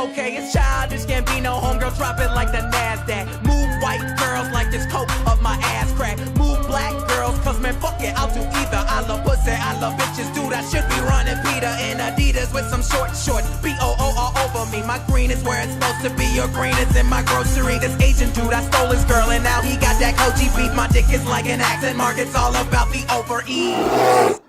Okay, it's childish, Gambino, homegirl, drop it like the NASDAQ. Move white girls like this coke up my ass crack. Move black girls, cause man, fuck it, I'll do either. I love pussy, I love bitches, dude, I should be running Peter in Adidas with some short shorts. B-O-O all over me, my green is where it's supposed to be. Your green is in my grocery. This Asian dude, I stole his girl and now he got that Koji beef. My dick is like an accent mark, it's all about the overeat.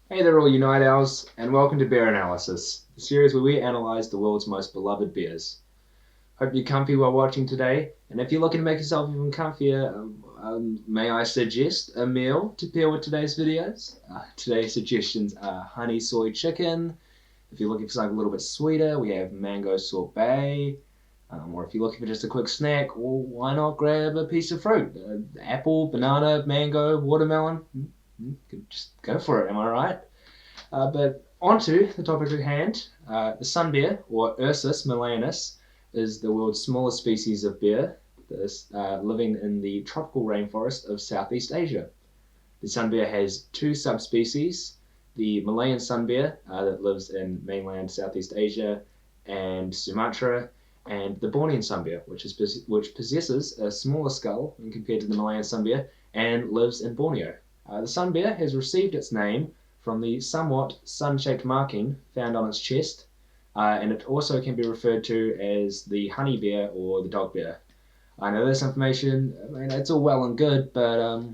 Hey there all you night owls, and welcome to Beer Analysis, the series where we analyse the world's most beloved beers. Hope you're comfy while watching today, and if you're looking to make yourself even comfier, may I suggest a meal to pair with today's videos? Today's suggestions are honey soy chicken. If you're looking for something a little bit sweeter, we have mango sorbet. Or if you're looking for just a quick snack, well, why not grab a piece of fruit? Apple, banana, mango, watermelon. Just go for it, am I right? But onto the topic at hand. The sun beer, or Ursus malayanus, is the world's smallest species of beer, living in the tropical rainforest of Southeast Asia. The sun beer has two subspecies: the Malayan sun beer that lives in mainland Southeast Asia and Sumatra, and the Bornean sun beer, which possesses a smaller skull when compared to the Malayan sun beer and lives in Borneo. The sun beer has received its name from the somewhat sun-shaped marking found on its chest, and it also can be referred to as the honey beer or the dog beer. I know this information, it's all well and good, but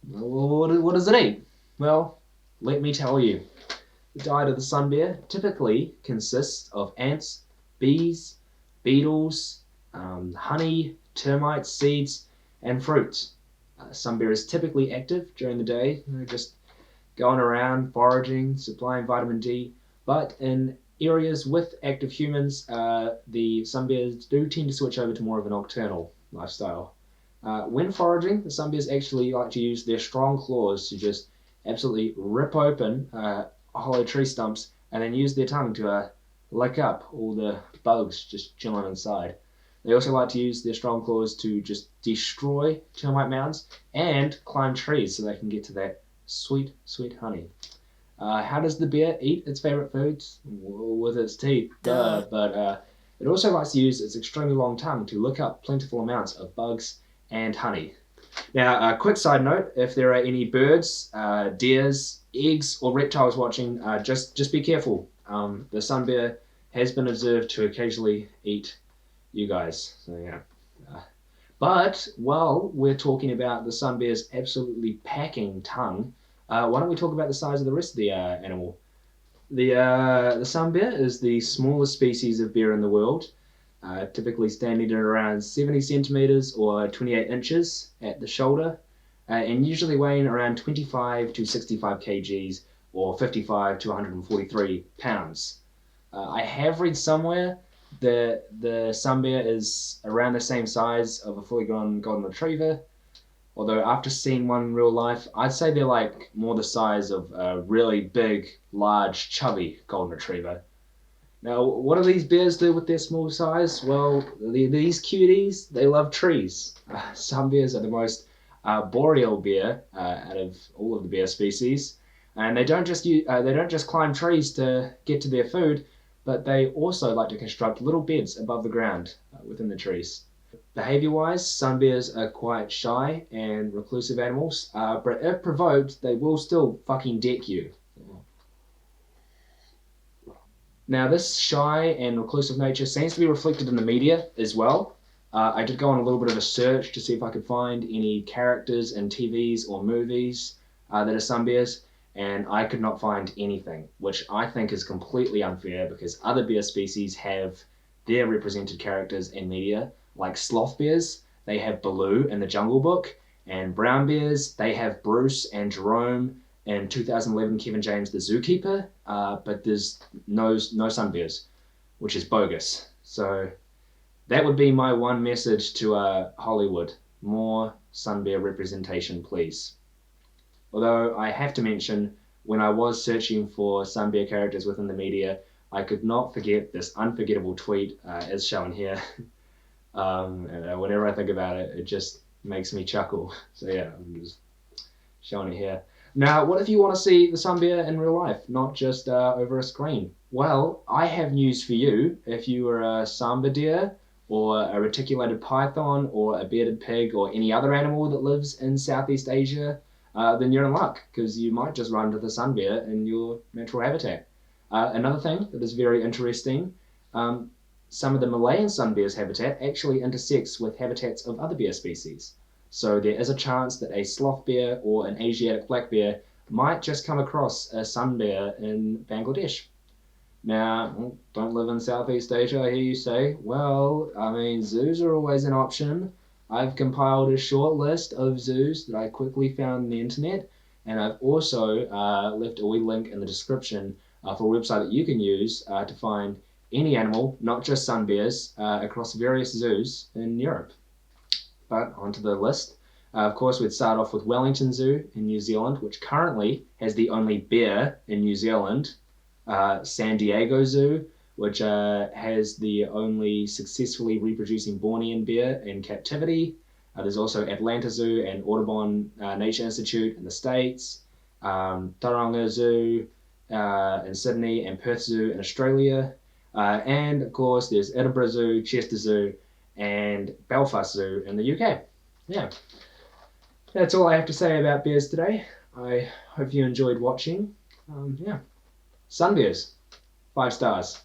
what does it eat? Well, let me tell you. The diet of the sun beer typically consists of ants, bees, beetles, honey, termites, seeds, and fruits. Sun beer is typically active during the day, just going around foraging, supplying vitamin D, but in areas with active humans, the sun bears do tend to switch over to more of a nocturnal lifestyle. When foraging, the sun bears actually like to use their strong claws to just absolutely rip open hollow tree stumps and then use their tongue to lick up all the bugs just chilling inside. They also like to use their strong claws to just destroy termite mounds and climb trees so they can get to that sweet, sweet honey. How does the bear eat its favorite foods? With its teeth, but it also likes to use its extremely long tongue to lick up plentiful amounts of bugs and honey. Now, a quick side note, if there are any birds, deers, eggs, or reptiles watching, just be careful. The sun bear has been observed to occasionally eat you guys, so yeah. But while we're talking about the sun bear's absolutely packing tongue, why don't we talk about the size of the rest of the animal? The sun bear is the smallest species of bear in the world, typically standing at around 70 centimeters or 28 inches at the shoulder, and usually weighing around 25 to 65 kgs or 55 to 143 pounds. I have read somewhere that the sun bear is around the same size of a fully grown golden retriever, although after seeing one in real life, I'd say they're like more the size of a really big, large, chubby golden retriever. Now, what do these bears do with their small size? Well, these cuties, they love trees. Sun bears are the most boreal bear out of all of the bear species, and they don't just climb trees to get to their food, but they also like to construct little beds above the ground within the trees. Behavior-wise, sun bears are quite shy and reclusive animals, but if provoked, they will still fucking deck you. Now, this shy and reclusive nature seems to be reflected in the media as well. I did go on a little bit of a search to see if I could find any characters in TVs or movies that are sun bears, and I could not find anything, which I think is completely unfair because other bear species have their represented characters in media, like sloth bears. They have Baloo in the Jungle Book, and brown bears, they have Bruce and Jerome in 2011 Kevin James the Zookeeper, but there's no sun bears, which is bogus. So that would be my one message to Hollywood: more sun bear representation, please. Although I have to mention, when I was searching for sun bear characters within the media, I could not forget this unforgettable tweet as shown here. And whenever I think about it, it just makes me chuckle. So yeah, I'm just showing it here. Now, what if you want to see the sun bear in real life, not just over a screen? Well, I have news for you. If you are a samba deer, or a reticulated python, or a bearded pig, or any other animal that lives in Southeast Asia, then you're in luck, because you might just run into the sun bear in your natural habitat. Another thing that is very interesting, some of the Malayan sun bear's habitat actually intersects with habitats of other bear species. So there is a chance that a sloth bear or an Asiatic black bear might just come across a sun bear in Bangladesh. Now, don't live in Southeast Asia, I hear you say. Well, I mean, zoos are always an option. I've compiled a short list of zoos that I quickly found on the internet, and I've also left a wee link in the description for a website that you can use to find any animal, not just sun bears, across various zoos in Europe. But onto the list. Of course, we'd start off with Wellington Zoo in New Zealand, which currently has the only bear in New Zealand. San Diego Zoo, which has the only successfully reproducing Bornean bear in captivity. There's also Atlanta Zoo and Audubon Nature Institute in the States, Taronga Zoo in Sydney, and Perth Zoo in Australia. And of course, there's Edinburgh Zoo, Chester Zoo, and Belfast Zoo in the UK. Yeah, that's all I have to say about bears today. I hope you enjoyed watching. Yeah. Sun bears, 5 stars.